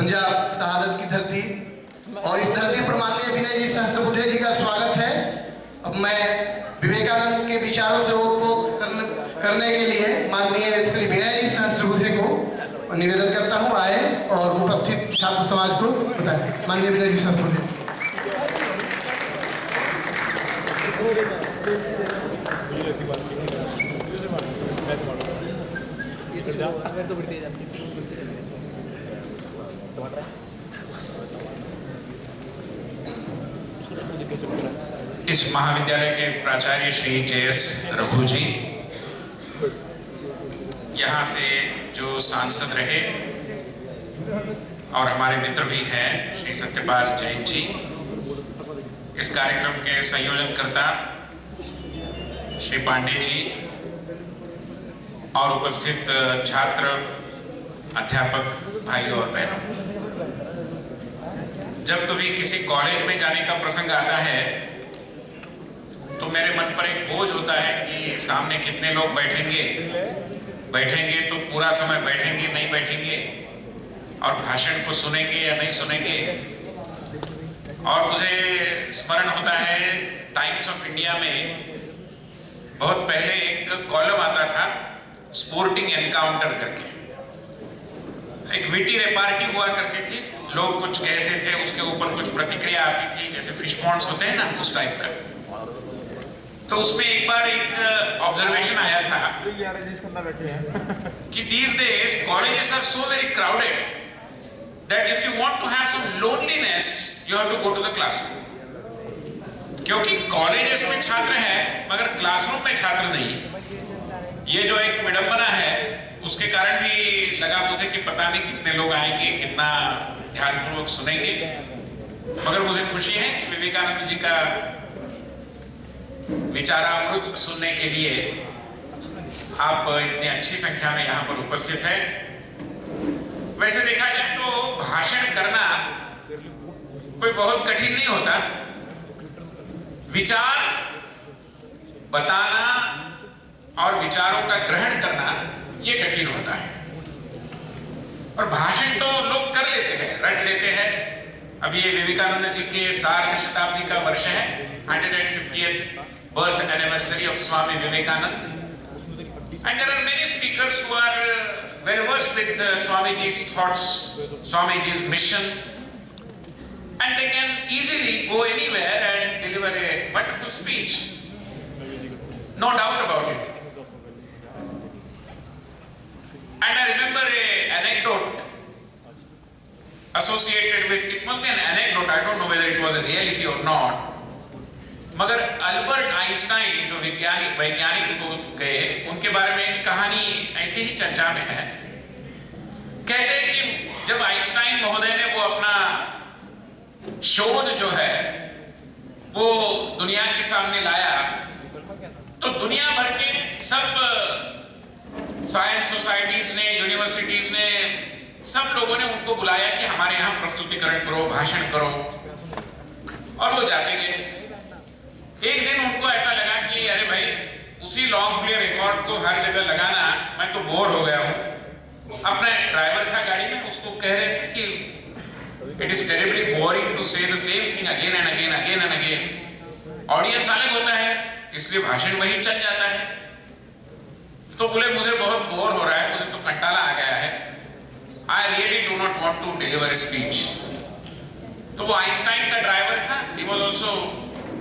पंजाब शहादत की धरती, और इस धरती पर माननीय विनय जी सहस्त्रबुद्धे जी का स्वागत है। अब मैं विवेकानंद के विचारों से ओतप्रोत करने के लिए माननीय श्री विनय जी सहस्त्रबुद्धे को निवेदन करता हूँ आए और उपस्थित छात्र समाज को बताएं। माननीय विनय जी सहस्त्रबुद्धे। इस महाविद्यालय के प्राचार्य श्री जे.एस. रघु जी, यहाँ से जो सांसद रहे और हमारे मित्र भी हैं श्री सत्यपाल जैन जी, इस कार्यक्रम के संयोजनकर्ता श्री पांडे जी और उपस्थित छात्र, अध्यापक भाई और बहनों, जब कभी किसी कॉलेज में जाने का प्रसंग आता है तो मेरे मन पर एक बोझ होता है कि सामने कितने लोग बैठेंगे तो पूरा समय बैठेंगे नहीं बैठेंगे और भाषण को सुनेंगे या नहीं सुनेंगे। और मुझे स्मरण होता है टाइम्स ऑफ इंडिया में बहुत पहले एक कॉलम आता था स्पोर्टिंग एनकाउंटर करके, एक विटी रेपार्टी हुआ करती थी, लोग कुछ कहते थे उसके ऊपर कुछ प्रतिक्रिया आती थी, जैसे फिश पॉन्ड्स होते हैं ना उस टाइप का। तो उसमें एक बार एक ऑब्जर्वेशन आया था कि these days colleges are so very crowded that if you want to have some loneliness you have to go to the classroom। क्योंकि कॉलेजेस में छात्र हैं मगर क्लासरूम में छात्र नहीं। ये जो एक विडंबना है उसके कारण भी लगा मुझे कि पता नहीं कितने लोग आएंगे, कितना ध्यानपूर्वक सुनेंगे। मगर मुझे खुशी है कि विवेकानंद जी का विचारामृत सुनने के लिए आप इतनी अच्छी संख्या में यहाँ पर उपस्थित हैं। वैसे देखा जाए तो भाषण करना कोई बहुत कठिन नहीं होता, विचार बताना और विचारों का ग्रहण करना ये कठिन होता है। और भाषण तो लोग कर लेते हैं, रट लेते हैं। अब ये विवेकानंद जी के सार्ध शताब्दी का वर्ष है, 150th birth anniversary of Swami Vivekananda, and there are many speakers who are well versed with Swamiji's thoughts, Swamiji's mission, and they can easily go anywhere and deliver a wonderful speech, no doubt about it. And I remember an anecdote associated with, it must be an anecdote, I don't know whether it was a reality or not, मगर Albert Einstein जो वैज्ञानिक हो गए, उनके बारे में कहानी ऐसे ही चर्चा में है। कहते हैं कि जब आइंस्टाइन महोदय ने वो अपना शोध जो है वो दुनिया के सामने लाया तो दुनिया भर के सब साइंस सोसाइटीज ने, यूनिवर्सिटीज ने, सब लोगों ने उनको बुलाया कि हमारे यहाँ प्रस्तुतिकरण करो, भाषण करो, और वो जाते गए। एक दिन उनको ऐसा लगा कि अरे भाई उसी लॉन्ग प्ले रिकॉर्ड को हर जगह लगाना, मैं तो बोर हो गया हूँ। अपना ड्राइवर था गाड़ी में, उसको कह रहे थे कि it is terribly boring to say the same thing again and again, again and again. Audience अलग होता है इसलिए भाषण वही चल जाता है। तो बोले मुझे बहुत बोर हो रहा है, मुझे तो कंटाला आ गया है, I really do not want to deliver a speech. तो वो आइंस्टाइन का ड्राइवर था, he was also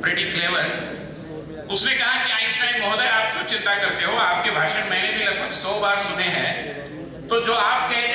pretty clever. उसने कहा कि आइंस्टाइन महोदय आप क्यों चिंता करते हो, आपके भाषण मैंने भी लगभग 100 बार सुने हैं, तो जो आप कहते